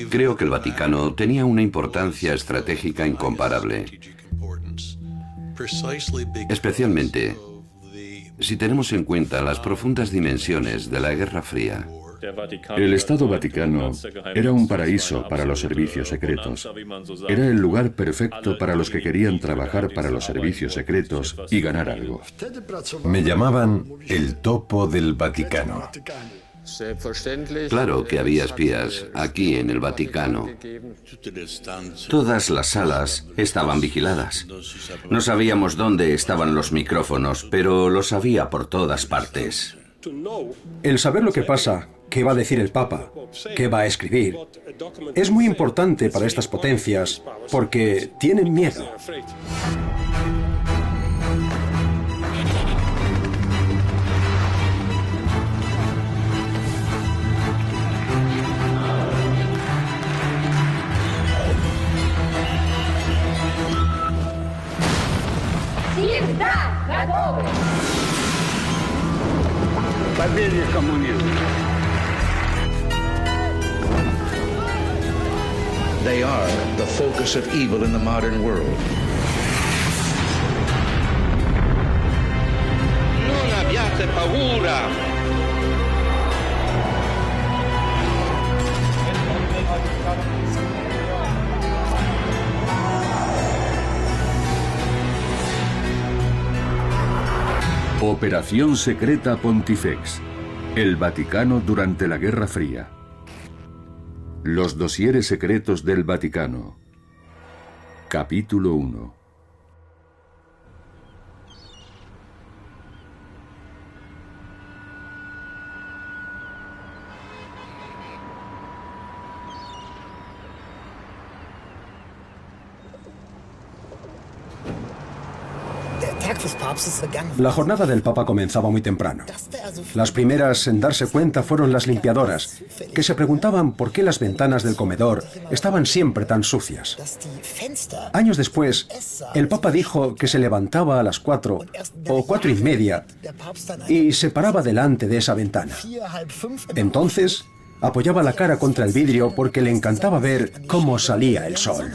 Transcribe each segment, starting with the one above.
Creo que el Vaticano tenía una importancia estratégica incomparable, especialmente si tenemos en cuenta las profundas dimensiones de la Guerra Fría. El Estado Vaticano era un paraíso para los servicios secretos. Era el lugar perfecto para los que querían trabajar para los servicios secretos y ganar algo. Me llamaban el topo del Vaticano. Claro que había espías aquí en el Vaticano. Todas las salas estaban vigiladas. No sabíamos dónde estaban los micrófonos, pero los había por todas partes. El saber lo que pasa, qué va a decir el Papa, qué va a escribir, es muy importante para estas potencias porque tienen miedo. They are the focus of evil in the modern world. Non abbiate paura. Operación Secreta Pontifex. El Vaticano durante la Guerra Fría. Los dosieres secretos del Vaticano. Capítulo 1. La jornada del Papa comenzaba muy temprano. Las primeras en darse cuenta fueron las limpiadoras, que se preguntaban por qué las ventanas del comedor estaban siempre tan sucias. Años después, el Papa dijo que se levantaba a las 4 o 4:30 y se paraba delante de esa ventana. Entonces, apoyaba la cara contra el vidrio porque le encantaba ver cómo salía el sol.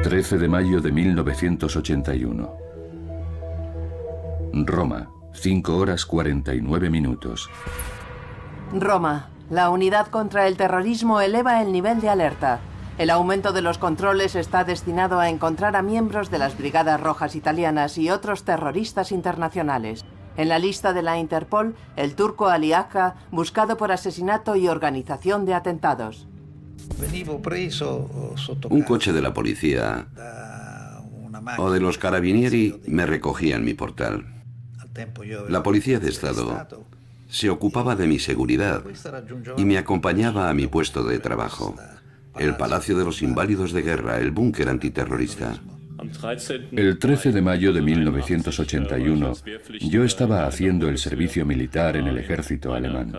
...13 de mayo de 1981. Roma, 5 horas 49 minutos. Roma. La unidad contra el terrorismo eleva el nivel de alerta. El aumento de los controles está destinado a encontrar a miembros de las Brigadas Rojas italianas y otros terroristas internacionales. En la lista de la Interpol, el turco Ali Agha, buscado por asesinato y organización de atentados. Un coche de la policía o de los carabinieri me recogía en mi portal. La policía de Estado se ocupaba de mi seguridad y me acompañaba a mi puesto de trabajo, el Palacio de los Inválidos de Guerra, el búnker antiterrorista. El 13 de mayo de 1981, yo estaba haciendo el servicio militar en el ejército alemán.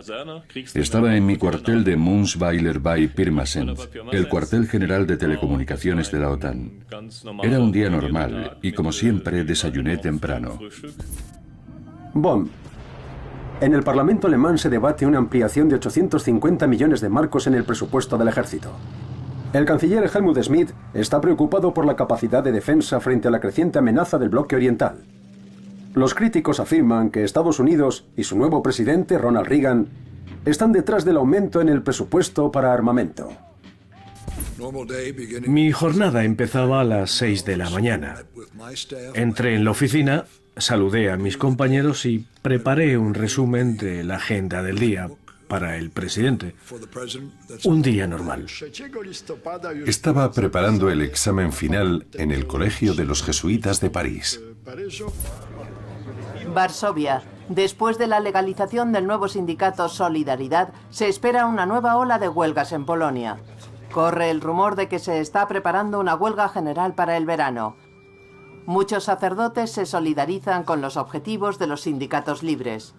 Estaba en mi cuartel de Munzweiler bei Pirmasens, el cuartel general de telecomunicaciones de la OTAN. Era un día normal y, como siempre, desayuné temprano. Bonn. En el Parlamento alemán se debate una ampliación de 850 millones de marcos en el presupuesto del ejército. El canciller Helmut Schmidt está preocupado por la capacidad de defensa frente a la creciente amenaza del bloque oriental. Los críticos afirman que Estados Unidos y su nuevo presidente, Ronald Reagan, están detrás del aumento en el presupuesto para armamento. Mi jornada empezaba a las 6 de la mañana. Entré en la oficina, saludé a mis compañeros y preparé un resumen de la agenda del día para el presidente. Un día normal. Estaba preparando el examen final en el Colegio de los Jesuitas de París. Varsovia. Después de la legalización del nuevo sindicato Solidaridad, se espera una nueva ola de huelgas en Polonia. Corre el rumor de que se está preparando una huelga general para el verano. Muchos sacerdotes se solidarizan con los objetivos de los sindicatos libres.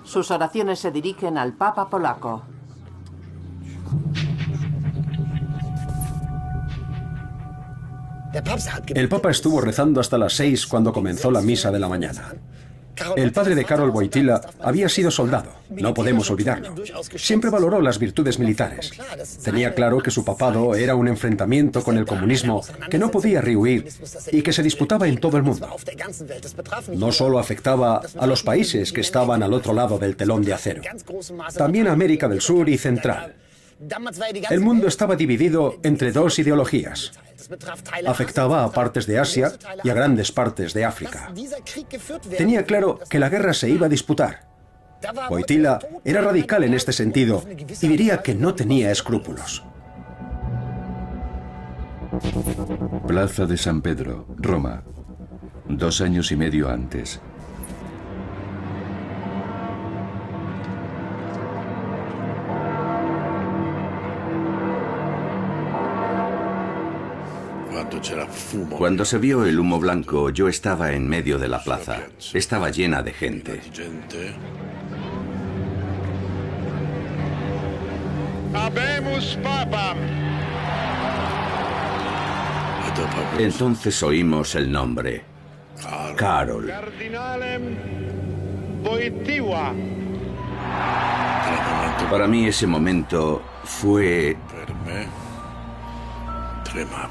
Sus oraciones se dirigen al Papa polaco. El Papa estuvo rezando hasta las 6 cuando comenzó la misa de la mañana. El padre de Karol Wojtyła había sido soldado, no podemos olvidarlo. Siempre valoró las virtudes militares. Tenía claro que su papado era un enfrentamiento con el comunismo que no podía rehuir y que se disputaba en todo el mundo. No solo afectaba a los países que estaban al otro lado del telón de acero, también a América del Sur y Central. El mundo estaba dividido entre dos ideologías. Afectaba a partes de Asia y a grandes partes de África. Tenía claro que la guerra se iba a disputar. Wojtyła era radical en este sentido y diría que no tenía escrúpulos. Plaza de San Pedro, Roma. 2 años y medio antes. Cuando se vio el humo blanco, yo estaba en medio de la plaza. Estaba llena de gente. Habemus Papam. Entonces oímos el nombre. Karol. Cardinalem Wojtyła. Para mí ese momento fue...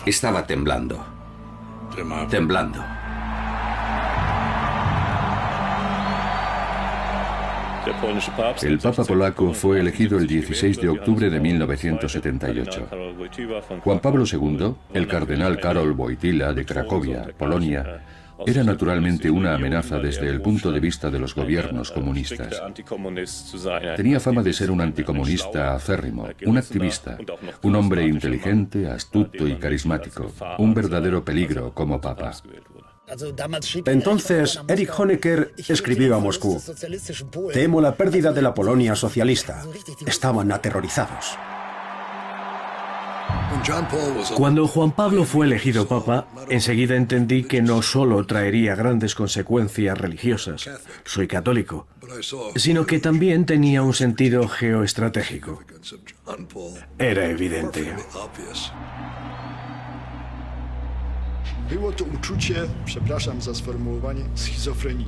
Estaba temblando. Temblando. El Papa polaco fue elegido el 16 de octubre de 1978. Juan Pablo II, el cardenal Karol Wojtyła de Cracovia, Polonia, era naturalmente una amenaza desde el punto de vista de los gobiernos comunistas. Tenía fama de ser un anticomunista acérrimo, un activista, un hombre inteligente, astuto y carismático, un verdadero peligro como papa. Entonces, Erich Honecker escribió a Moscú: temo la pérdida de la Polonia socialista. Estaban aterrorizados. Cuando Juan Pablo fue elegido papa, enseguida entendí que no solo traería grandes consecuencias religiosas, soy católico, sino que también tenía un sentido geoestratégico. Era evidente.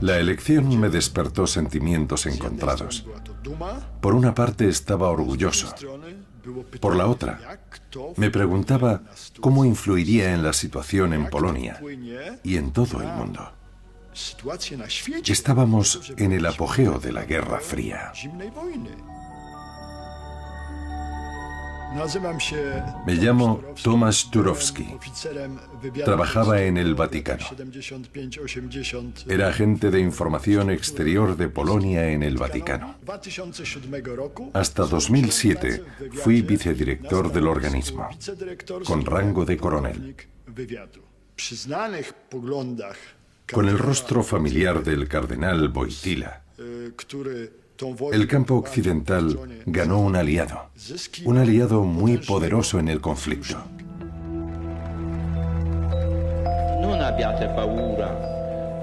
La elección me despertó sentimientos encontrados. Por una parte estaba orgulloso. Por la otra, me preguntaba cómo influiría en la situación en Polonia y en todo el mundo. Estábamos en el apogeo de la Guerra Fría. Me llamo Tomasz Turowski. Trabajaba en el Vaticano. Era agente de información exterior de Polonia en el Vaticano. Hasta 2007 fui vicedirector del organismo, con rango de coronel. Con el rostro familiar del cardenal Wojtyła, el campo occidental ganó un aliado muy poderoso en el conflicto.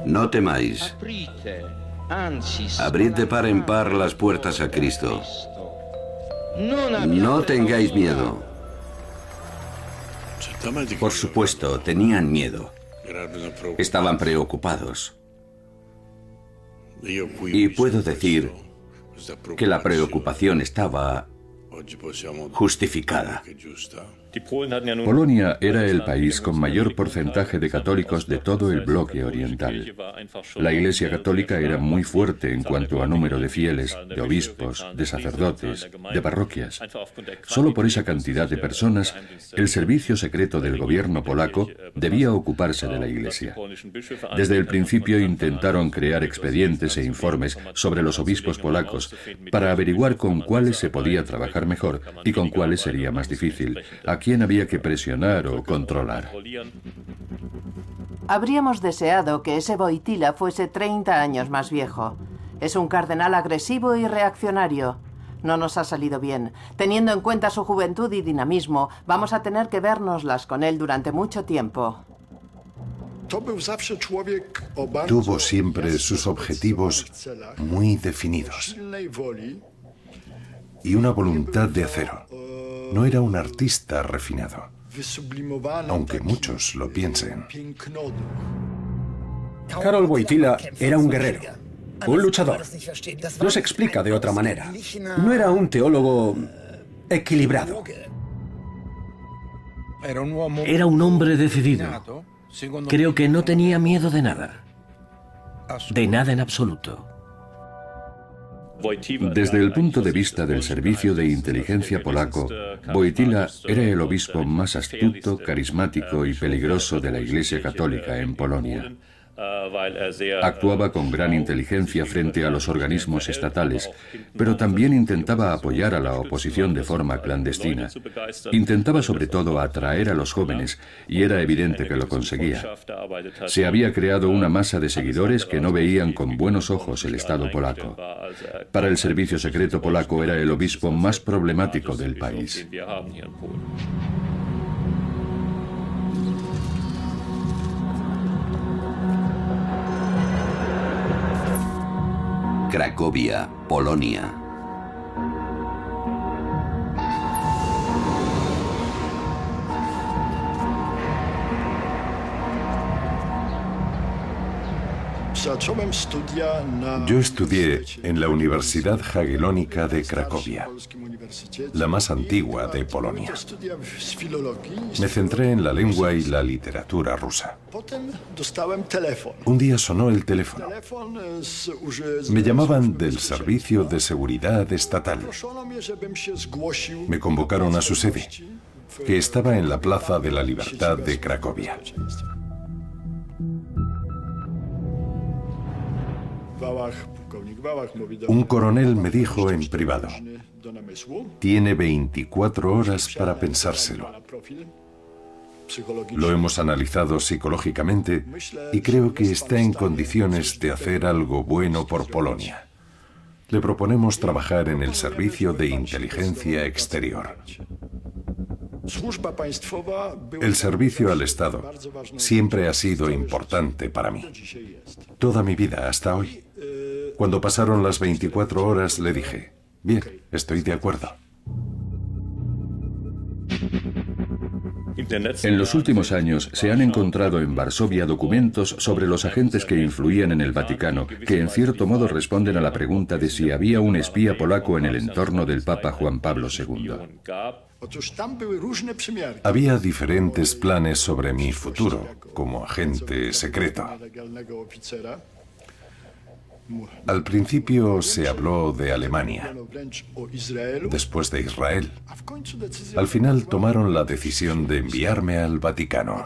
No temáis. Abrid de par en par las puertas a Cristo. No tengáis miedo. Por supuesto, tenían miedo. Estaban preocupados. Y puedo decir que la preocupación estaba justificada. Polonia era el país con mayor porcentaje de católicos de todo el bloque oriental. La Iglesia Católica era muy fuerte en cuanto a número de fieles, de obispos, de sacerdotes, de parroquias. Solo por esa cantidad de personas, el servicio secreto del gobierno polaco debía ocuparse de la Iglesia. Desde el principio intentaron crear expedientes e informes sobre los obispos polacos para averiguar con cuáles se podía trabajar mejor y con cuáles sería más difícil, a quién había que presionar o controlar. Habríamos deseado que ese Wojtyła fuese 30 años más viejo. Es un cardenal agresivo y reaccionario. No nos ha salido bien. Teniendo en cuenta su juventud y dinamismo, vamos a tener que vérnoslas con él durante mucho tiempo. Tuvo siempre sus objetivos muy definidos y una voluntad de acero. No era un artista refinado, aunque muchos lo piensen. Karol Wojtyła era un guerrero, un luchador. No se explica de otra manera. No era un teólogo equilibrado. Era un hombre decidido. Creo que no tenía miedo de nada. De nada en absoluto. Desde el punto de vista del servicio de inteligencia polaco, Wojtyła era el obispo más astuto, carismático y peligroso de la Iglesia Católica en Polonia. Actuaba con gran inteligencia frente a los organismos estatales, pero también intentaba apoyar a la oposición de forma clandestina. Intentaba sobre todo atraer a los jóvenes, y era evidente que lo conseguía. Se había creado una masa de seguidores que no veían con buenos ojos el Estado polaco. Para el servicio secreto polaco era el obispo más problemático del país. Cracovia, Polonia. Yo estudié en la Universidad Jagiellónica de Cracovia, la más antigua de Polonia. Me centré en la lengua y la literatura rusa. Un día sonó el teléfono. Me llamaban del Servicio de Seguridad Estatal. Me convocaron a su sede, que estaba en la Plaza de la Libertad de Cracovia. Un coronel me dijo en privado: tiene 24 horas para pensárselo. Lo hemos analizado psicológicamente y creo que está en condiciones de hacer algo bueno por Polonia. Le proponemos trabajar en el Servicio de Inteligencia Exterior. El servicio al Estado siempre ha sido importante para mí. Toda mi vida hasta hoy. Cuando pasaron las 24 horas le dije: bien, estoy de acuerdo. En los últimos años se han encontrado en Varsovia documentos sobre los agentes que influían en el Vaticano, que en cierto modo responden a la pregunta de si había un espía polaco en el entorno del Papa Juan Pablo II. Había diferentes planes sobre mi futuro como agente secreto. Al principio se habló de Alemania, después de Israel. Al final tomaron la decisión de enviarme al Vaticano.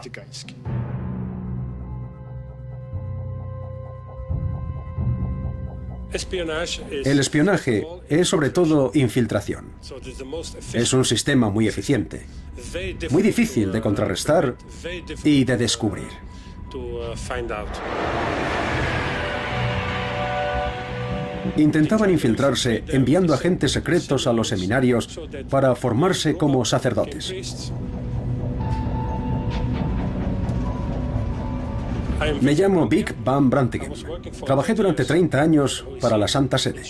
El espionaje es sobre todo infiltración. Es un sistema muy eficiente, muy difícil de contrarrestar y de descubrir. Intentaban infiltrarse enviando agentes secretos a los seminarios para formarse como sacerdotes. Me llamo Vic van Brantegem. Trabajé durante 30 años para la Santa Sede.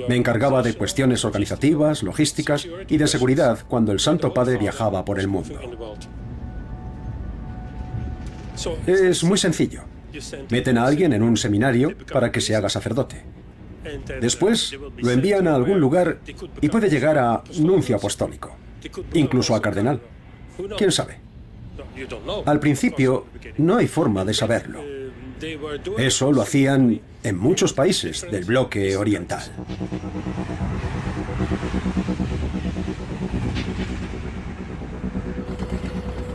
Me encargaba de cuestiones organizativas, logísticas y de seguridad cuando el Santo Padre viajaba por el mundo. Es muy sencillo. Meten a alguien en un seminario para que se haga sacerdote. Después lo envían a algún lugar y puede llegar a nuncio apostólico, incluso a cardenal. ¿Quién sabe? Al principio no hay forma de saberlo. Eso lo hacían en muchos países del bloque oriental.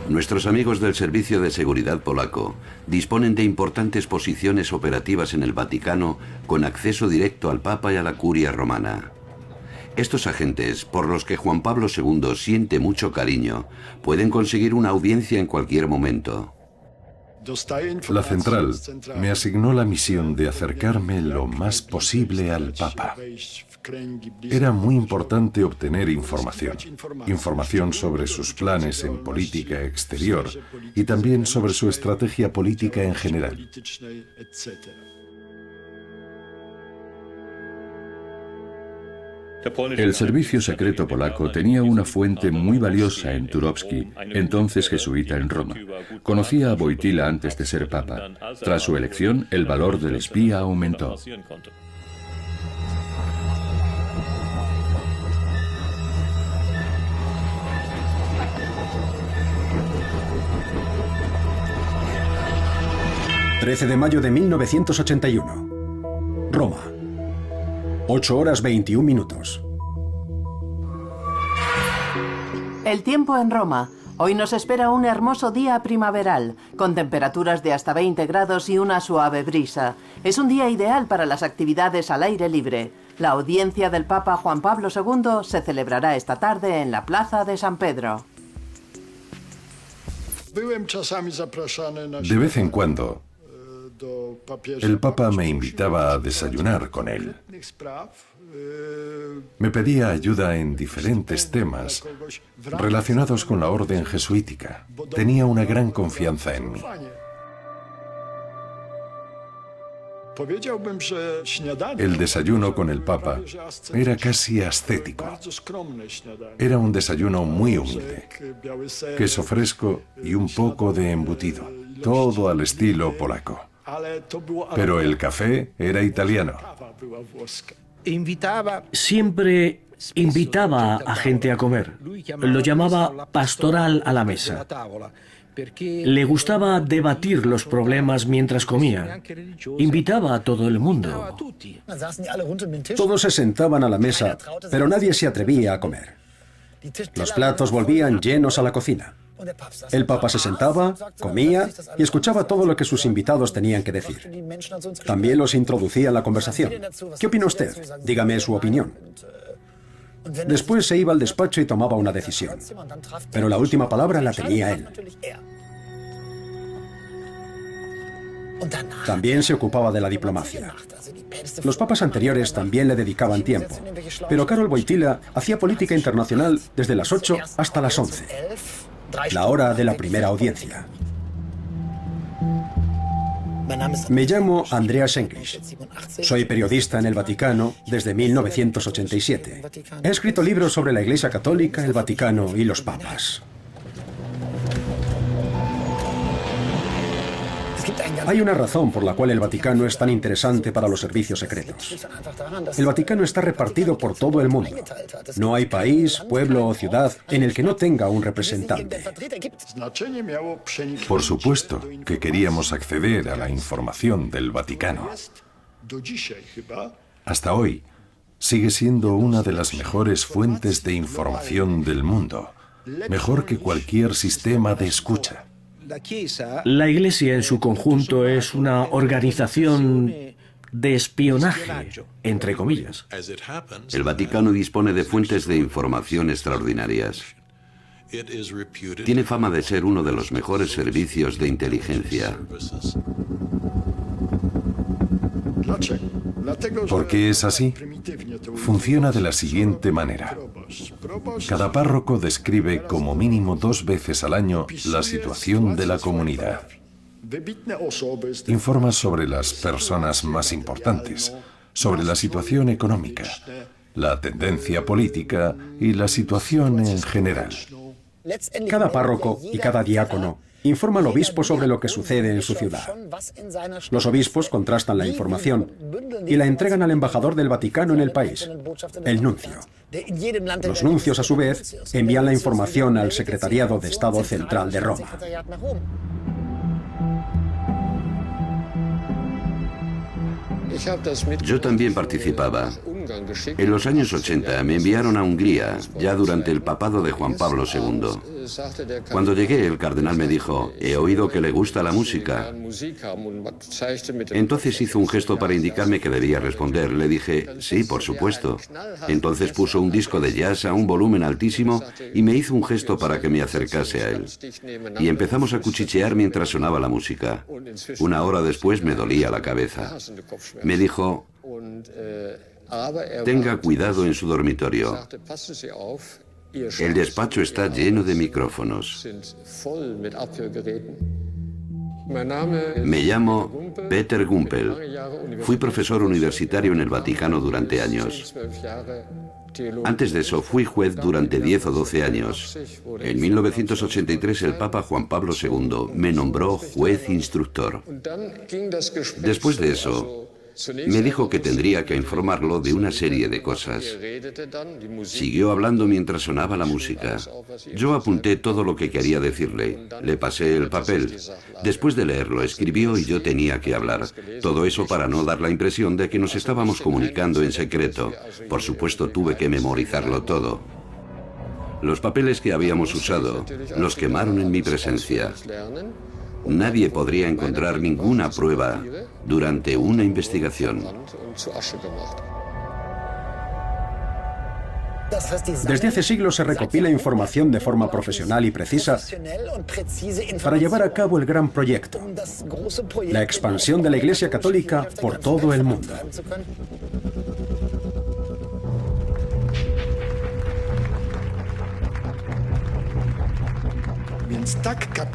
Nuestros amigos del Servicio de Seguridad polaco disponen de importantes posiciones operativas en el Vaticano con acceso directo al Papa y a la Curia Romana. Estos agentes, por los que Juan Pablo II siente mucho cariño, pueden conseguir una audiencia en cualquier momento. La central me asignó la misión de acercarme lo más posible al Papa. Era muy importante obtener información sobre sus planes en política exterior y también sobre su estrategia política en general. El servicio secreto polaco tenía una fuente muy valiosa en Turovsky, entonces jesuita en Roma. Conocía a Wojtyła antes de ser papa. Tras su elección, el valor del espía aumentó. ...13 de mayo de 1981. Roma. 8 horas 21 minutos. El tiempo en Roma. Hoy nos espera un hermoso día primaveral, con temperaturas de hasta 20 grados y una suave brisa. Es un día ideal para las actividades al aire libre. La audiencia del Papa Juan Pablo II se celebrará esta tarde en la Plaza de San Pedro. De vez en cuando, el Papa me invitaba a desayunar con él. Me pedía ayuda en diferentes temas relacionados con la orden jesuítica. Tenía una gran confianza en mí. El desayuno con el Papa era casi ascético. Era un desayuno muy humilde. Queso fresco y un poco de embutido. Todo al estilo polaco. Pero el café era italiano. Siempre invitaba a gente a comer. Lo llamaba pastoral a la mesa. Le gustaba debatir los problemas mientras comía. Invitaba a todo el mundo. Todos se sentaban a la mesa, pero nadie se atrevía a comer. Los platos volvían llenos a la cocina. El Papa se sentaba, comía y escuchaba todo lo que sus invitados tenían que decir. También los introducía en la conversación. ¿Qué opina usted? Dígame su opinión. Después se iba al despacho y tomaba una decisión. Pero la última palabra la tenía él. También se ocupaba de la diplomacia. Los papas anteriores también le dedicaban tiempo. Pero Karol Wojtyła hacía política internacional desde las 8 hasta las 11. La hora de la primera audiencia. Me llamo Andreas English. Soy periodista en el Vaticano desde 1987. He escrito libros sobre la Iglesia Católica, el Vaticano y los papas. Hay una razón por la cual el Vaticano es tan interesante para los servicios secretos. El Vaticano está repartido por todo el mundo. No hay país, pueblo o ciudad en el que no tenga un representante. Por supuesto que queríamos acceder a la información del Vaticano. Hasta hoy, sigue siendo una de las mejores fuentes de información del mundo. Mejor que cualquier sistema de escucha. La Iglesia en su conjunto es una organización de espionaje, entre comillas. El Vaticano dispone de fuentes de información extraordinarias. Tiene fama de ser uno de los mejores servicios de inteligencia. ¿Por qué es así? Funciona de la siguiente manera. Cada párroco describe como mínimo 2 veces al año la situación de la comunidad. Informa sobre las personas más importantes, sobre la situación económica, la tendencia política y la situación en general. Cada párroco y cada diácono informa al obispo sobre lo que sucede en su ciudad. Los obispos contrastan la información y la entregan al embajador del Vaticano en el país, el nuncio. Los nuncios, a su vez, envían la información al Secretariado de Estado Central de Roma. Yo también participaba. En los años 80 me enviaron a Hungría, ya durante el papado de Juan Pablo II. Cuando llegué, el cardenal me dijo: he oído que le gusta la música. Entonces hizo un gesto para indicarme que debía responder. Le dije: sí, por supuesto. Entonces puso un disco de jazz a un volumen altísimo y me hizo un gesto para que me acercase a él. Y empezamos a cuchichear mientras sonaba la música. 1 hora después me dolía la cabeza. Me dijo: tenga cuidado en su dormitorio. El despacho está lleno de micrófonos. Me llamo Peter Gumpel. Fui profesor universitario en el Vaticano durante años. Antes de eso, fui juez durante 10 o 12 años. En 1983, el Papa Juan Pablo II me nombró juez instructor. Después de eso, me dijo que tendría que informarlo de una serie de cosas. Siguió hablando mientras sonaba la música. Yo apunté todo lo que quería decirle. Le pasé el papel. Después de leerlo, escribió y yo tenía que hablar. Todo eso para no dar la impresión de que nos estábamos comunicando en secreto. Por supuesto, tuve que memorizarlo todo. Los papeles que habíamos usado los quemaron en mi presencia. Nadie podría encontrar ninguna prueba durante una investigación. Desde hace siglos se recopila información de forma profesional y precisa para llevar a cabo el gran proyecto, la expansión de la Iglesia Católica por todo el mundo.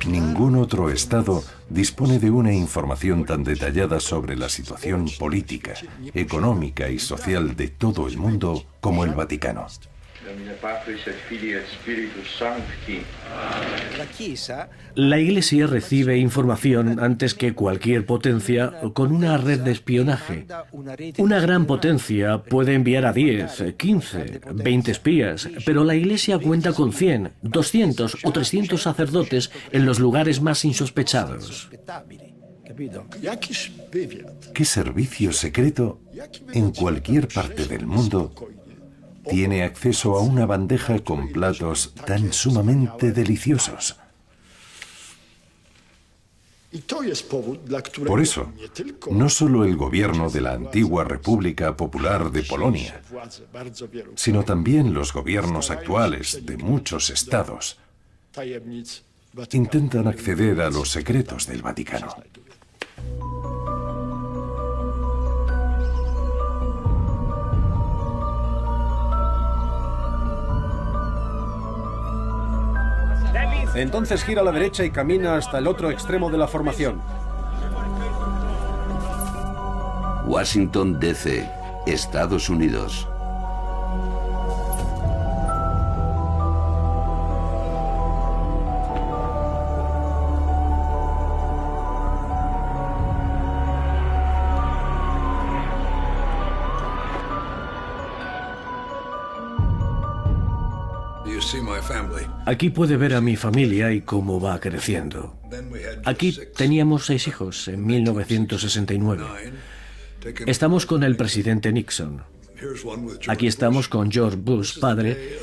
Ningún otro Estado dispone de una información tan detallada sobre la situación política, económica y social de todo el mundo como el Vaticano. La Iglesia recibe información antes que cualquier potencia con una red de espionaje. Una gran potencia puede enviar a 10, 15, 20 espías, pero la Iglesia cuenta con 100, 200 o 300 sacerdotes en los lugares más insospechados. ¿Qué servicio secreto en cualquier parte del mundo tiene acceso a una bandeja con platos tan sumamente deliciosos? Por eso, no solo el gobierno de la antigua República Popular de Polonia, sino también los gobiernos actuales de muchos estados intentan acceder a los secretos del Vaticano. Entonces gira a la derecha y camina hasta el otro extremo de la formación. Washington, D.C., Estados Unidos. Aquí puede ver a mi familia y cómo va creciendo. Aquí teníamos 6 hijos en 1969. Estamos con el presidente Nixon. Aquí estamos con George Bush, padre,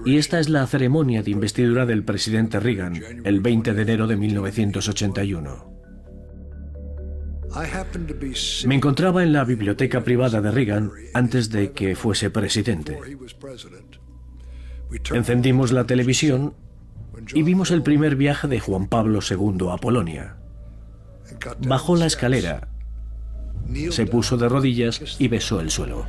y esta es la ceremonia de investidura del presidente Reagan, el 20 de enero de 1981. Me encontraba en la biblioteca privada de Reagan antes de que fuese presidente. Encendimos la televisión y vimos el primer viaje de Juan Pablo II a Polonia. Bajó la escalera, se puso de rodillas y besó el suelo.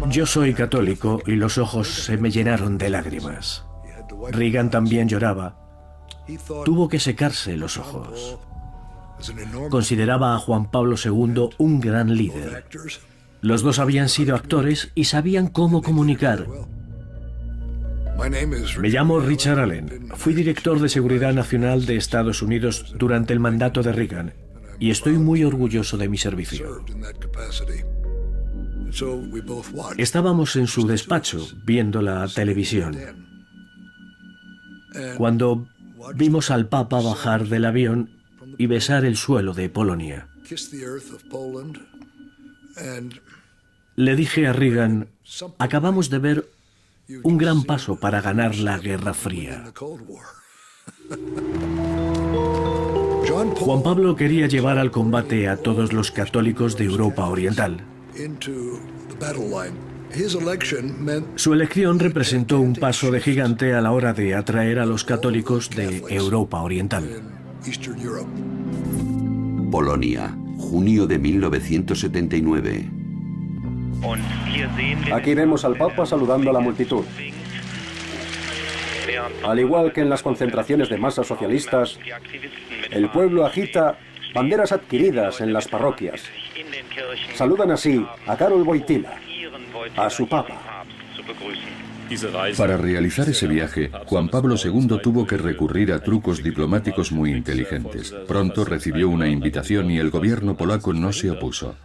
Yo soy católico y los ojos se me llenaron de lágrimas. Reagan también lloraba. Tuvo que secarse los ojos. Consideraba a Juan Pablo II un gran líder. Los dos habían sido actores y sabían cómo comunicar. Me llamo Richard Allen. Fui director de Seguridad Nacional de Estados Unidos durante el mandato de Reagan y estoy muy orgulloso de mi servicio. Estábamos en su despacho viendo la televisión cuando vimos al Papa bajar del avión y besar el suelo de Polonia. Le dije a Reagan, acabamos de ver un gran paso para ganar la Guerra Fría. Juan Pablo quería llevar al combate a todos los católicos de Europa Oriental. Su elección representó un paso de gigante a la hora de atraer a los católicos de Europa Oriental. Polonia, junio de 1979. Aquí vemos al Papa saludando a la multitud. Al igual que en las concentraciones de masas socialistas, el pueblo agita banderas adquiridas en las parroquias. Saludan así a Karol Wojtyła, a su papa. Para realizar ese viaje, Juan Pablo II tuvo que recurrir a trucos diplomáticos muy inteligentes. Pronto recibió una invitación y el gobierno polaco no se opuso.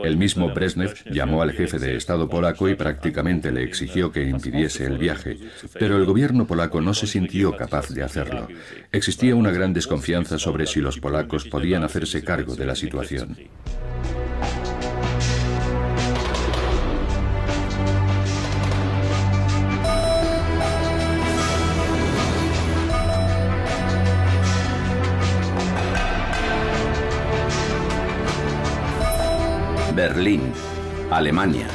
El mismo Brezhnev llamó al jefe de Estado polaco y prácticamente le exigió que impidiese el viaje, pero el gobierno polaco no se sintió capaz de hacerlo. Existía una gran desconfianza sobre si los polacos podían hacerse cargo de la situación. Berlín, Alemania.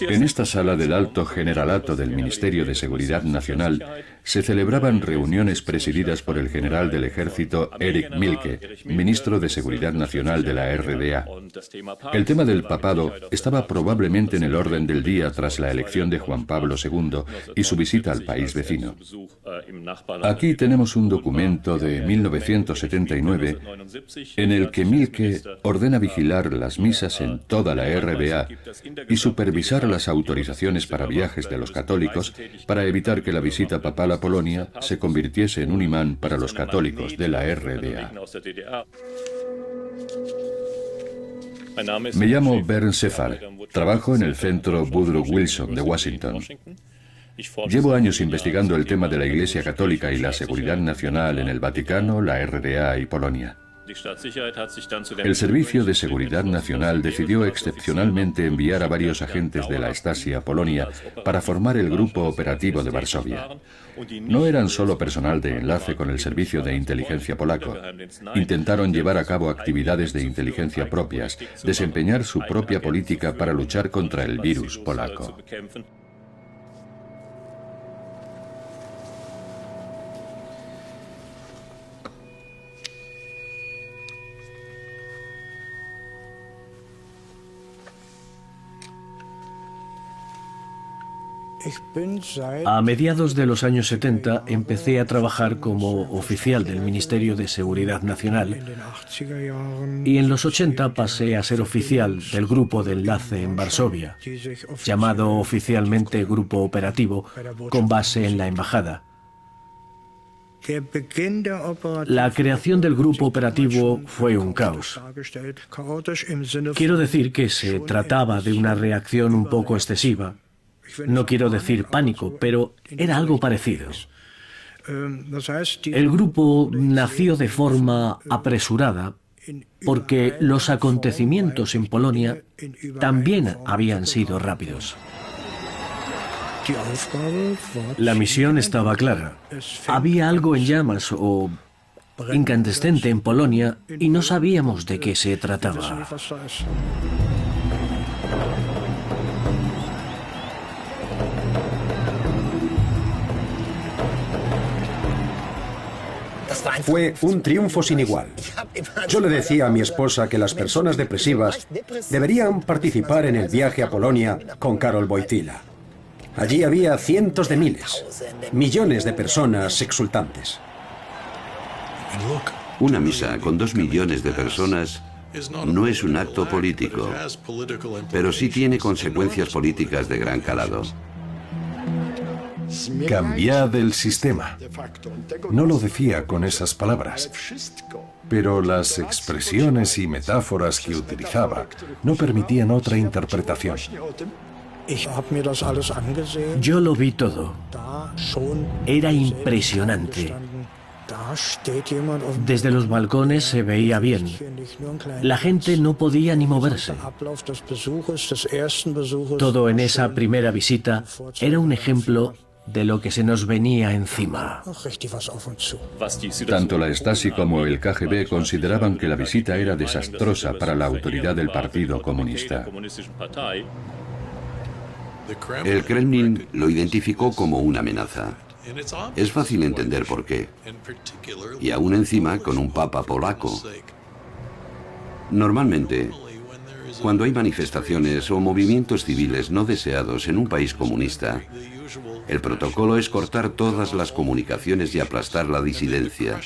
En esta sala del Alto Generalato del Ministerio de Seguridad Nacional se celebraban reuniones presididas por el general del Ejército Erich Mielke, ministro de Seguridad Nacional de la RDA. El tema del papado estaba probablemente en el orden del día tras la elección de Juan Pablo II y su visita al país vecino. Aquí tenemos un documento de 1979 en el que Mielke ordena vigilar las misas en toda la RDA y supervisar las autorizaciones para viajes de los católicos para evitar que la visita papal a Polonia se convirtiese en un imán para los católicos de la RDA. Me llamo Bernd Sefar, trabajo en el Centro Woodrow Wilson de Washington. Llevo años investigando el tema de la Iglesia Católica y la seguridad nacional en el Vaticano, la RDA y Polonia. El Servicio de Seguridad Nacional decidió excepcionalmente enviar a varios agentes de la Stasi a Polonia para formar el Grupo Operativo de Varsovia. No eran solo personal de enlace con el servicio de inteligencia polaco. Intentaron llevar a cabo actividades de inteligencia propias, desempeñar su propia política para luchar contra el virus polaco. A mediados de los años 70 empecé a trabajar como oficial del Ministerio de Seguridad Nacional y en los 80 pasé a ser oficial del Grupo de Enlace en Varsovia, llamado oficialmente Grupo Operativo, con base en la Embajada. La creación del Grupo Operativo fue un caos. Quiero decir que se trataba de una reacción un poco excesiva. No quiero decir pánico, pero era algo parecido. El grupo nació de forma apresurada porque los acontecimientos en Polonia también habían sido rápidos. La misión estaba clara. Había algo en llamas o incandescente en Polonia y no sabíamos de qué se trataba. Fue un triunfo sin igual. Yo le decía a mi esposa que las personas depresivas deberían participar en el viaje a Polonia con Karol Wojtyła. Allí había cientos de miles, millones de personas exultantes. Una misa con 2 millones de personas no es un acto político, pero sí tiene consecuencias políticas de gran calado. Cambiad el sistema. No lo decía con esas palabras, pero las expresiones y metáforas que utilizaba no permitían otra interpretación. Yo lo vi todo. Era impresionante. Desde los balcones se veía bien. La gente no podía ni moverse. Todo en esa primera visita era un ejemplo de lo que se nos venía encima. Tanto la Stasi como el KGB consideraban que la visita era desastrosa para la autoridad del Partido Comunista. El Kremlin lo identificó como una amenaza. Es fácil entender por qué. Y aún encima con un papa polaco. Normalmente, cuando hay manifestaciones o movimientos civiles no deseados en un país comunista, el protocolo es cortar todas las comunicaciones y aplastar la disidencia.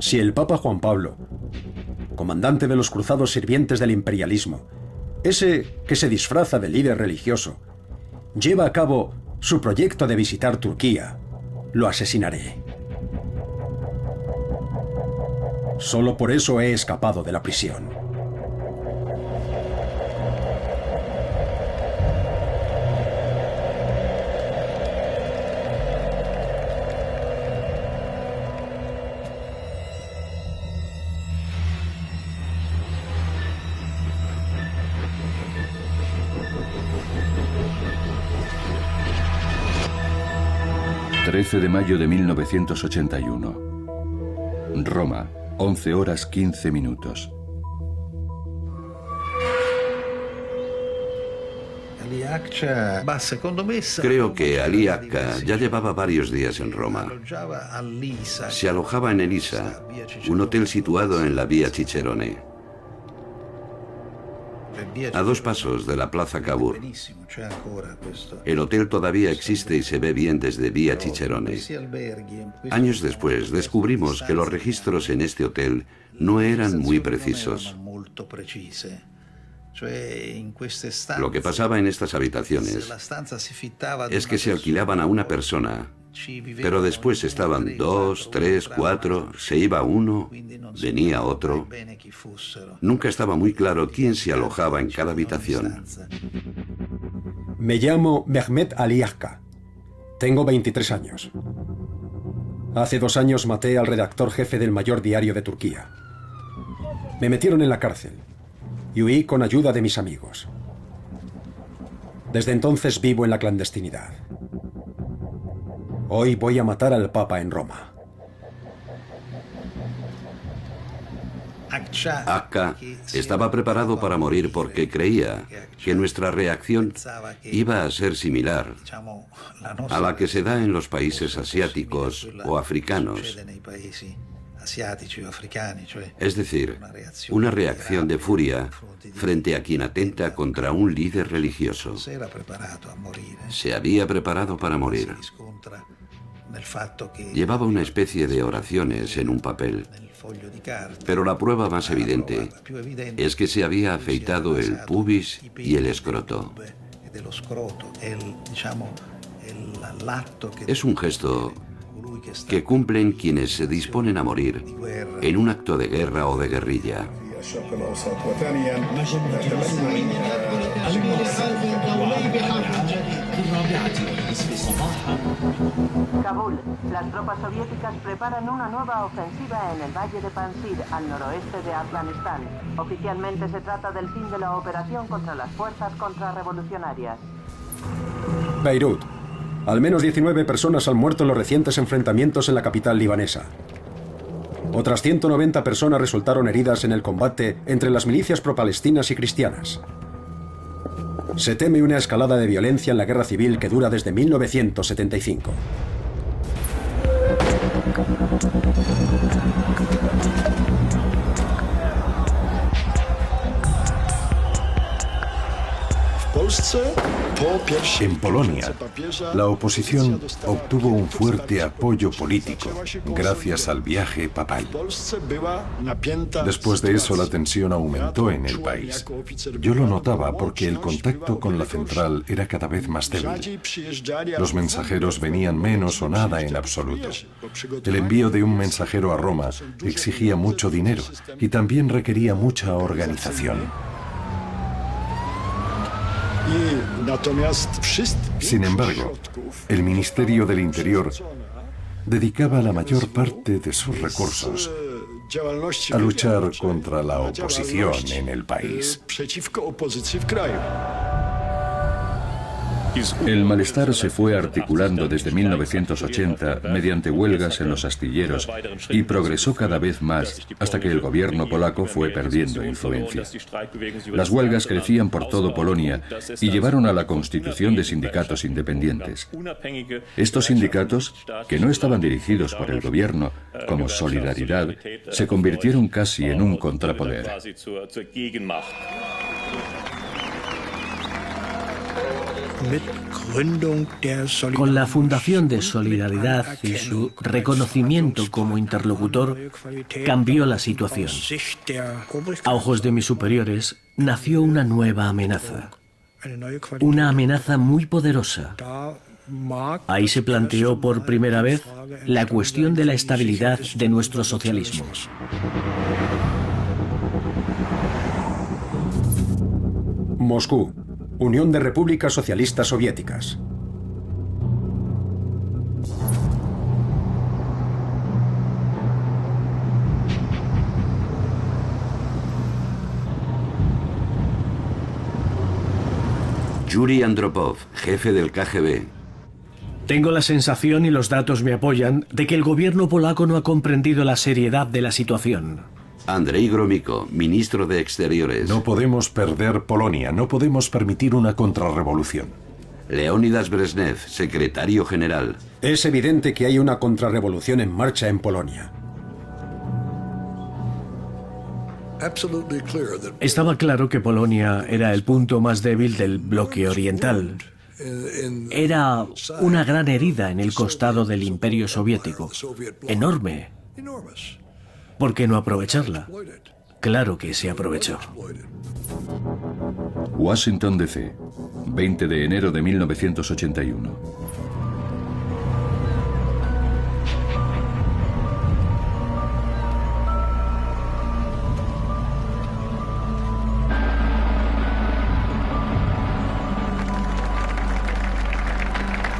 Si el Papa Juan Pablo, comandante de los cruzados sirvientes del imperialismo, ese que se disfraza de líder religioso, lleva a cabo su proyecto de visitar Turquía, lo asesinaré. Solo por eso he escapado de la prisión. ...13 de mayo de 1981. Roma, 11 horas 15 minutos. Creo que Ali Akka ya llevaba varios días en Roma. Se alojaba en Elisa, un hotel situado en la vía Cicerone, a 2 pasos de la Plaza Cavour. El hotel todavía existe y se ve bien desde vía Cicerone. Años después descubrimos que los registros en este hotel no eran muy precisos. Lo que pasaba en estas habitaciones es que se alquilaban a una persona, pero después estaban 2, 3, 4, se iba uno, venía otro. Nunca estaba muy claro quién se alojaba en cada habitación. Me llamo Mehmet Ali Akka. Tengo 23 años. Hace 2 años maté al redactor jefe del mayor diario de Turquía. Me metieron en la cárcel y huí con ayuda de mis amigos. Desde entonces vivo en la clandestinidad. Hoy voy a matar al Papa en Roma. Akka estaba preparado para morir porque creía que nuestra reacción iba a ser similar a la que se da en los países asiáticos o africanos. Es decir, una reacción de furia frente a quien atenta contra un líder religioso. Se había preparado para morir. Llevaba una especie de oraciones en un papel. Pero la prueba más evidente es que se había afeitado el pubis y el escroto. Es un gesto que cumplen quienes se disponen a morir en un acto de guerra o de guerrilla. Kabul. Las tropas soviéticas preparan una nueva ofensiva en el valle de Panjshir, al noroeste de Afganistán. Oficialmente se trata del fin de la operación contra las fuerzas contrarrevolucionarias. Beirut. Al menos 19 personas han muerto en los recientes enfrentamientos en la capital libanesa. Otras 190 personas resultaron heridas en el combate entre las milicias pro-palestinas y cristianas. Se teme una escalada de violencia en la guerra civil que dura desde 1975. En Polonia, la oposición obtuvo un fuerte apoyo político gracias al viaje papal. Después de eso, la tensión aumentó en el país. Yo lo notaba porque el contacto con la central era cada vez más débil. Los mensajeros venían menos o nada en absoluto. El envío de un mensajero a Roma exigía mucho dinero y también requería mucha organización. Sin embargo, el Ministerio del Interior dedicaba la mayor parte de sus recursos a luchar contra la oposición en el país. El malestar se fue articulando desde 1980 mediante huelgas en los astilleros y progresó cada vez más hasta que el gobierno polaco fue perdiendo influencia. Las huelgas crecían por todo Polonia y llevaron a la constitución de sindicatos independientes. Estos sindicatos, que no estaban dirigidos por el gobierno, como Solidaridad, se convirtieron casi en un contrapoder. Con la fundación de Solidaridad y su reconocimiento como interlocutor, cambió la situación. A ojos de mis superiores, nació una nueva amenaza. Una amenaza muy poderosa. Ahí se planteó por primera vez la cuestión de la estabilidad de nuestro socialismo. Moscú, Unión de Repúblicas Socialistas Soviéticas. Yuri Andropov, jefe del KGB. Tengo la sensación, y los datos me apoyan, de que el gobierno polaco no ha comprendido la seriedad de la situación. Andrei Gromyko, ministro de Exteriores. No podemos perder Polonia, no podemos permitir una contrarrevolución. Leónidas Brezhnev, secretario general. Es evidente que hay una contrarrevolución en marcha en Polonia. Estaba claro que Polonia era el punto más débil del bloque oriental. Era una gran herida en el costado del Imperio Soviético. Enorme. ¿Por qué no aprovecharla? Claro que se aprovechó. Washington, D.C., 20 de enero de 1981.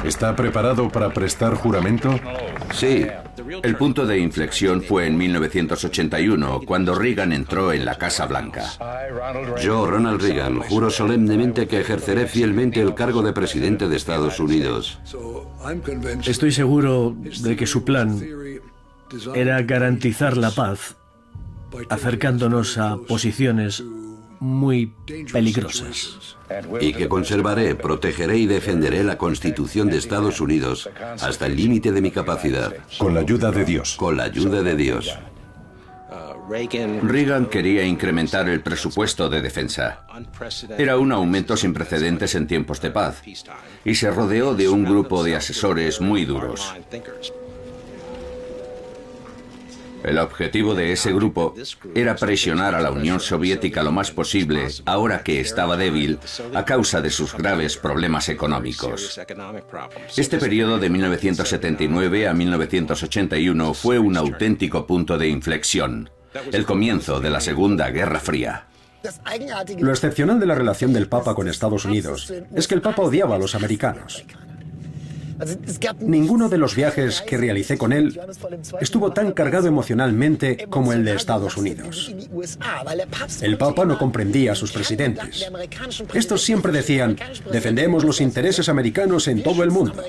¿Está preparado para prestar juramento? Sí. El punto de inflexión fue en 1981, cuando Reagan entró en la Casa Blanca. Yo, Ronald Reagan, juro solemnemente que ejerceré fielmente el cargo de presidente de Estados Unidos. Estoy seguro de que su plan era garantizar la paz, acercándonos a posiciones muy peligrosas. Y que conservaré, protegeré y defenderé la Constitución de Estados Unidos hasta el límite de mi capacidad. Con la ayuda de Dios. Con la ayuda de Dios. Reagan quería incrementar el presupuesto de defensa. Era un aumento sin precedentes en tiempos de paz. Y se rodeó de un grupo de asesores muy duros. El objetivo de ese grupo era presionar a la Unión Soviética lo más posible, ahora que estaba débil, a causa de sus graves problemas económicos. Este periodo de 1979 a 1981 fue un auténtico punto de inflexión, el comienzo de la Segunda Guerra Fría. Lo excepcional de la relación del Papa con Estados Unidos es que el Papa odiaba a los americanos. Ninguno de los viajes que realicé con él estuvo tan cargado emocionalmente como el de Estados Unidos. El Papa no comprendía a sus presidentes. Estos siempre decían, defendemos los intereses americanos en todo el mundo.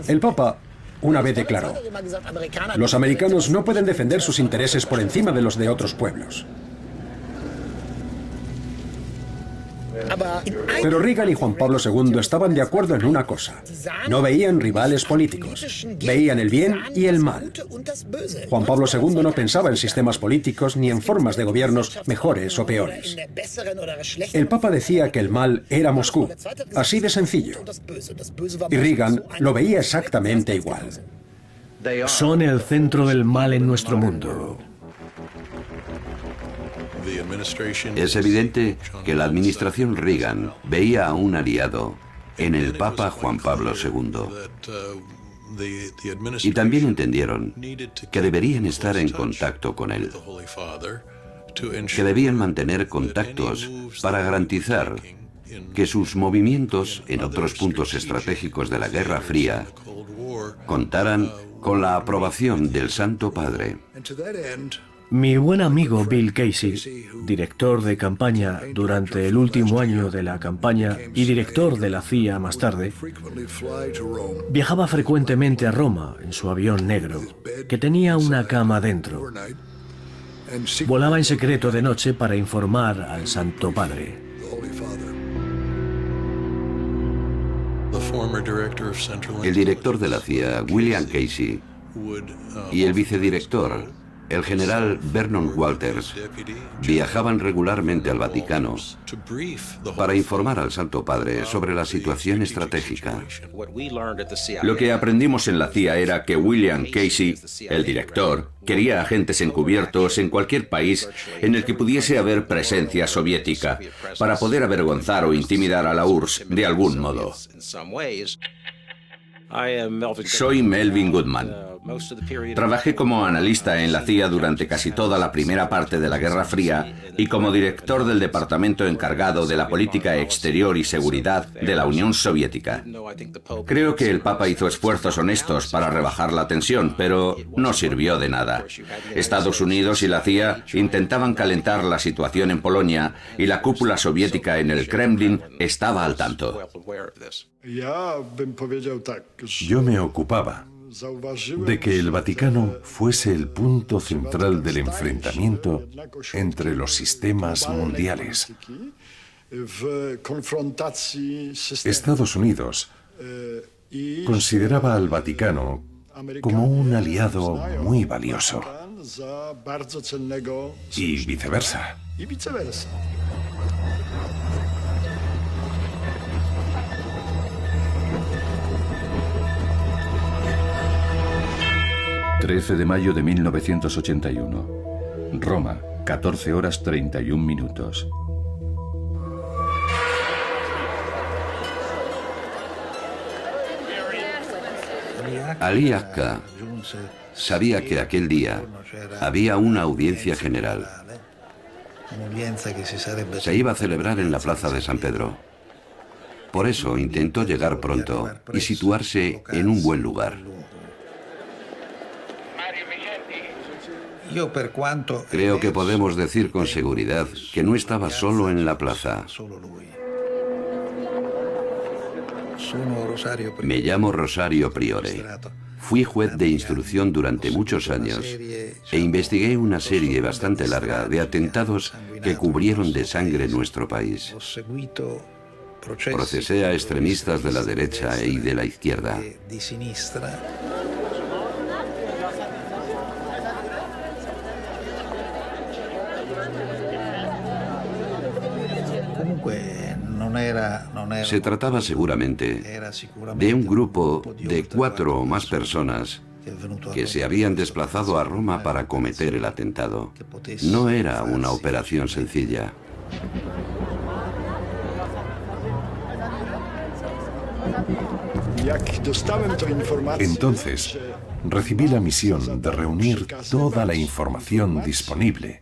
El Papa una vez declaró, los americanos no pueden defender sus intereses por encima de los de otros pueblos. Pero Reagan y Juan Pablo II estaban de acuerdo en una cosa. No veían rivales políticos, veían el bien y el mal. Juan Pablo II no pensaba en sistemas políticos ni en formas de gobiernos mejores o peores. El Papa decía que el mal era Moscú, así de sencillo. Y Reagan lo veía exactamente igual. Son el centro del mal en nuestro mundo. Es evidente que la administración Reagan veía a un aliado en el Papa Juan Pablo II. Y también entendieron que deberían estar en contacto con él, que debían mantener contactos para garantizar que sus movimientos en otros puntos estratégicos de la Guerra Fría contaran con la aprobación del Santo Padre. Mi buen amigo Bill Casey, director de campaña durante el último año de la campaña y director de la CIA más tarde, viajaba frecuentemente a Roma en su avión negro, que tenía una cama dentro. Volaba en secreto de noche para informar al Santo Padre. El director de la CIA, William Casey, y el vicedirector, el general Vernon Walters, viajaban regularmente al Vaticano para informar al Santo Padre sobre la situación estratégica. Lo que aprendimos en la CIA era que William Casey, el director, quería agentes encubiertos en cualquier país en el que pudiese haber presencia soviética, para poder avergonzar o intimidar a la URSS de algún modo. Soy Melvin Goodman. Trabajé como analista en la CIA durante casi toda la primera parte de la Guerra Fría y como director del departamento encargado de la política exterior y seguridad de la Unión Soviética. Creo que el Papa hizo esfuerzos honestos para rebajar la tensión, pero no sirvió de nada. Estados Unidos y la CIA intentaban calentar la situación en Polonia y la cúpula soviética en el Kremlin estaba al tanto. Yo me ocupaba de que el Vaticano fuese el punto central del enfrentamiento entre los sistemas mundiales. Estados Unidos consideraba al Vaticano como un aliado muy valioso y viceversa. 13 de mayo de 1981. Roma, 14 horas 31 minutos. Ali Akka sabía que aquel día había una audiencia general. Se iba a celebrar en la plaza de San Pedro. Por eso intentó llegar pronto y situarse en un buen lugar. Creo que podemos decir con seguridad que no estaba solo en la plaza. Me llamo Rosario Priore. Fui juez de instrucción durante muchos años e investigué una serie bastante larga de atentados que cubrieron de sangre nuestro país. Procesé a extremistas de la derecha y de la izquierda. Se trataba seguramente de un grupo de 4 o más personas que se habían desplazado a Roma para cometer el atentado. No era una operación sencilla. Entonces, recibí la misión de reunir toda la información disponible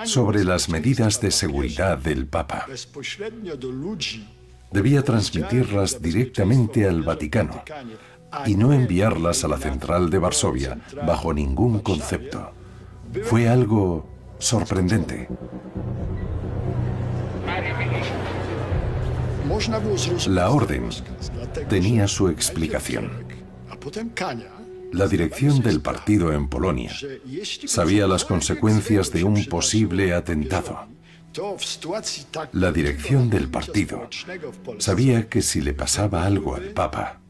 sobre las medidas de seguridad del Papa. Debía transmitirlas directamente al Vaticano y no enviarlas a la central de Varsovia bajo ningún concepto. Fue algo sorprendente. La orden tenía su explicación. La dirección del partido en Polonia sabía las consecuencias de un posible atentado. La dirección del partido sabía que si le pasaba algo al Papa,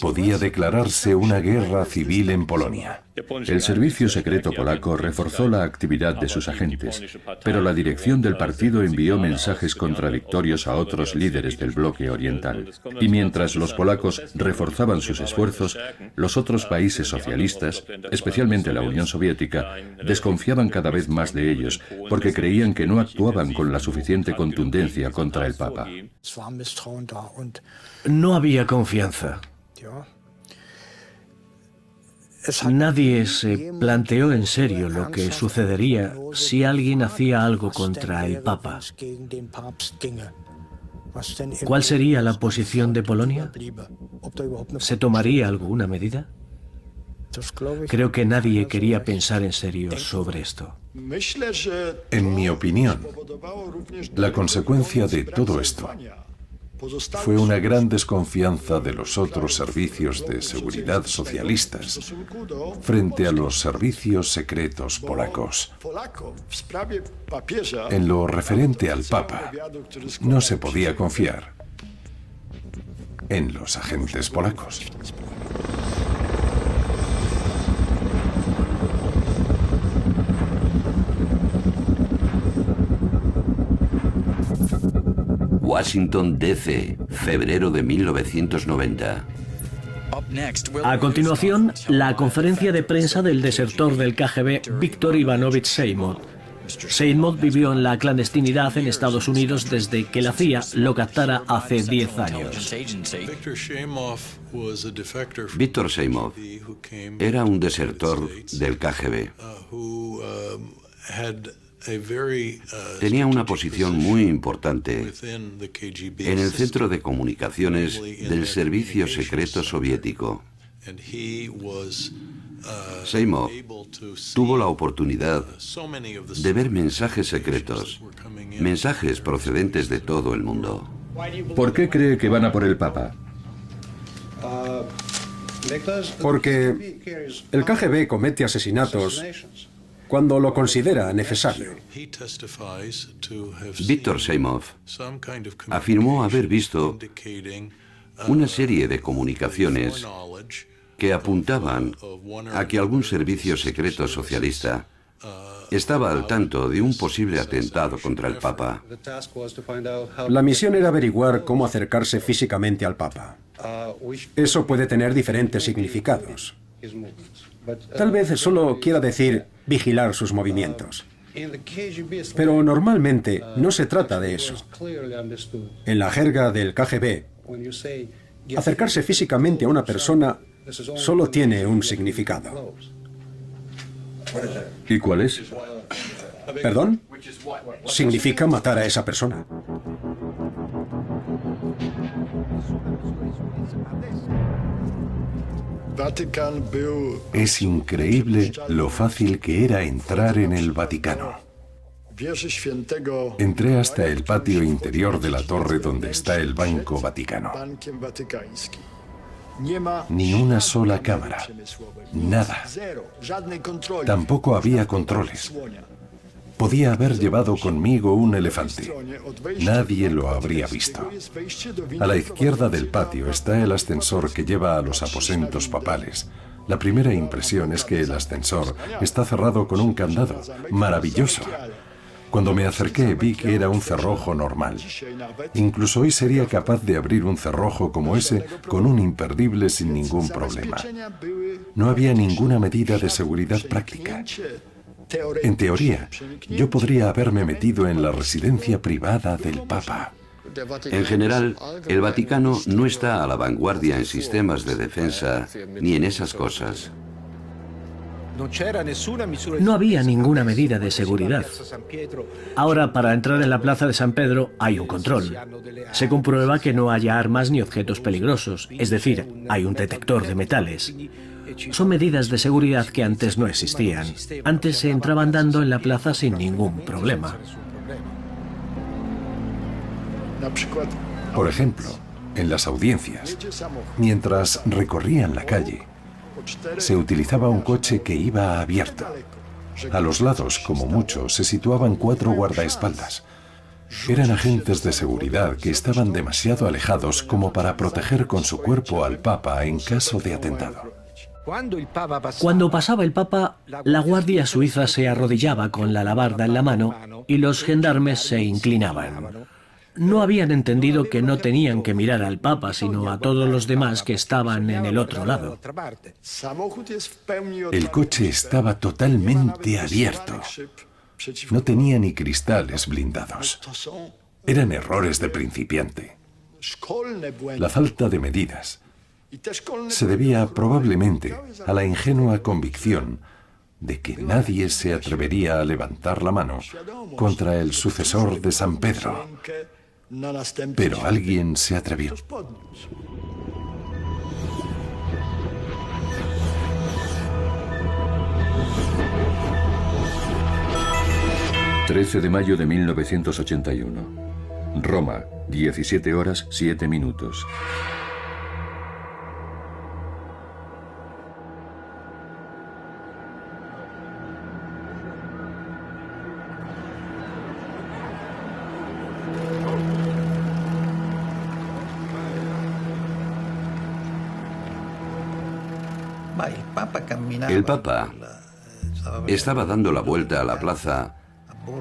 podía declararse una guerra civil en Polonia. El servicio secreto polaco reforzó la actividad de sus agentes, pero la dirección del partido envió mensajes contradictorios a otros líderes del bloque oriental. Y mientras los polacos reforzaban sus esfuerzos, los otros países socialistas, especialmente la Unión Soviética, desconfiaban cada vez más de ellos, porque creían que no actuaban con la suficiente contundencia contra el Papa. No había confianza. Nadie se planteó en serio lo que sucedería si alguien hacía algo contra el Papa. ¿Cuál sería la posición de Polonia? ¿Se tomaría alguna medida? Creo que nadie quería pensar en serio sobre esto. En mi opinión, la consecuencia de todo esto fue una gran desconfianza de los otros servicios de seguridad socialistas frente a los servicios secretos polacos. En lo referente al Papa, no se podía confiar en los agentes polacos. Washington, D.C., febrero de 1990. A continuación, la conferencia de prensa del desertor del KGB, Víctor Ivanovich Seymov. Seymov vivió en la clandestinidad en Estados Unidos desde que la CIA lo captara hace 10 años. Víctor Seymov era un desertor del KGB. Tenía una posición muy importante en el centro de comunicaciones del servicio secreto soviético. Seymov tuvo la oportunidad de ver mensajes secretos, mensajes procedentes de todo el mundo. ¿Por qué cree que van a por el Papa? Porque el KGB comete asesinatos cuando lo considera necesario. Víctor Seymov afirmó haber visto una serie de comunicaciones que apuntaban a que algún servicio secreto socialista estaba al tanto de un posible atentado contra el Papa. La misión era averiguar cómo acercarse físicamente al Papa. Eso puede tener diferentes significados. Tal vez solo quiera decir vigilar sus movimientos. Pero normalmente no se trata de eso. En la jerga del KGB, acercarse físicamente a una persona solo tiene un significado. ¿Y cuál es? ¿Perdón? Significa matar a esa persona. Es increíble lo fácil que era entrar en el Vaticano. Entré hasta el patio interior de la torre donde está el Banco Vaticano. Ni una sola cámara. Nada. Tampoco había controles. Podía haber llevado conmigo un elefante. Nadie lo habría visto. A la izquierda del patio está el ascensor que lleva a los aposentos papales. La primera impresión es que el ascensor está cerrado con un candado. ¡Maravilloso! Cuando me acerqué vi que era un cerrojo normal. Incluso hoy sería capaz de abrir un cerrojo como ese con un imperdible sin ningún problema. No había ninguna medida de seguridad práctica. En teoría, yo podría haberme metido en la residencia privada del Papa. En general, el Vaticano no está a la vanguardia en sistemas de defensa ni en esas cosas. No había ninguna medida de seguridad. Ahora, para entrar en la plaza de San Pedro hay un control. Se comprueba que no haya armas ni objetos peligrosos, es decir, hay un detector de metales. Son medidas de seguridad que antes no existían. Antes se entraba andando en la plaza sin ningún problema. Por ejemplo, en las audiencias, mientras recorrían la calle, se utilizaba un coche que iba abierto. A los lados, como mucho, se situaban 4 guardaespaldas. Eran agentes de seguridad que estaban demasiado alejados como para proteger con su cuerpo al Papa en caso de atentado. Cuando pasaba el Papa, la Guardia Suiza se arrodillaba con la alabarda en la mano y los gendarmes se inclinaban. No habían entendido que no tenían que mirar al Papa, sino a todos los demás que estaban en el otro lado. El coche estaba totalmente abierto. No tenía ni cristales blindados. Eran errores de principiante. La falta de medidas se debía probablemente a la ingenua convicción de que nadie se atrevería a levantar la mano contra el sucesor de San Pedro. Pero alguien se atrevió. 13 de mayo de 1981. Roma, 17 horas 7 minutos. El Papa estaba dando la vuelta a la plaza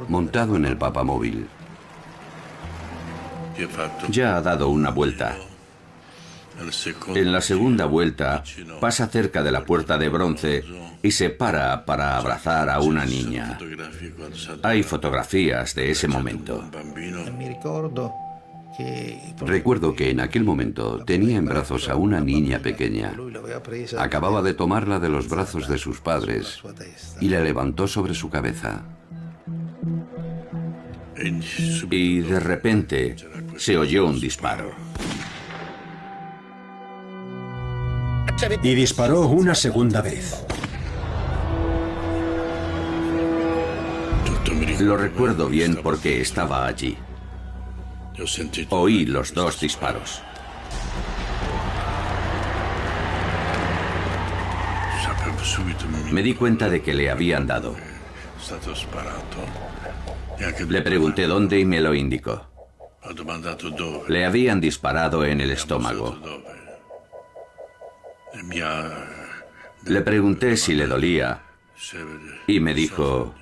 montado en el papamóvil. Ya ha dado una vuelta. En la segunda vuelta pasa cerca de la puerta de bronce y se para abrazar a una niña. Hay fotografías de ese momento. Recuerdo que en aquel momento tenía en brazos a una niña pequeña. Acababa de tomarla de los brazos de sus padres y la levantó sobre su cabeza. Y de repente se oyó un disparo. Y disparó una segunda vez. Lo recuerdo bien porque estaba allí. Oí los dos disparos. Me di cuenta de que le habían dado. Le pregunté dónde y me lo indicó. Le habían disparado en el estómago. Le pregunté si le dolía y me dijo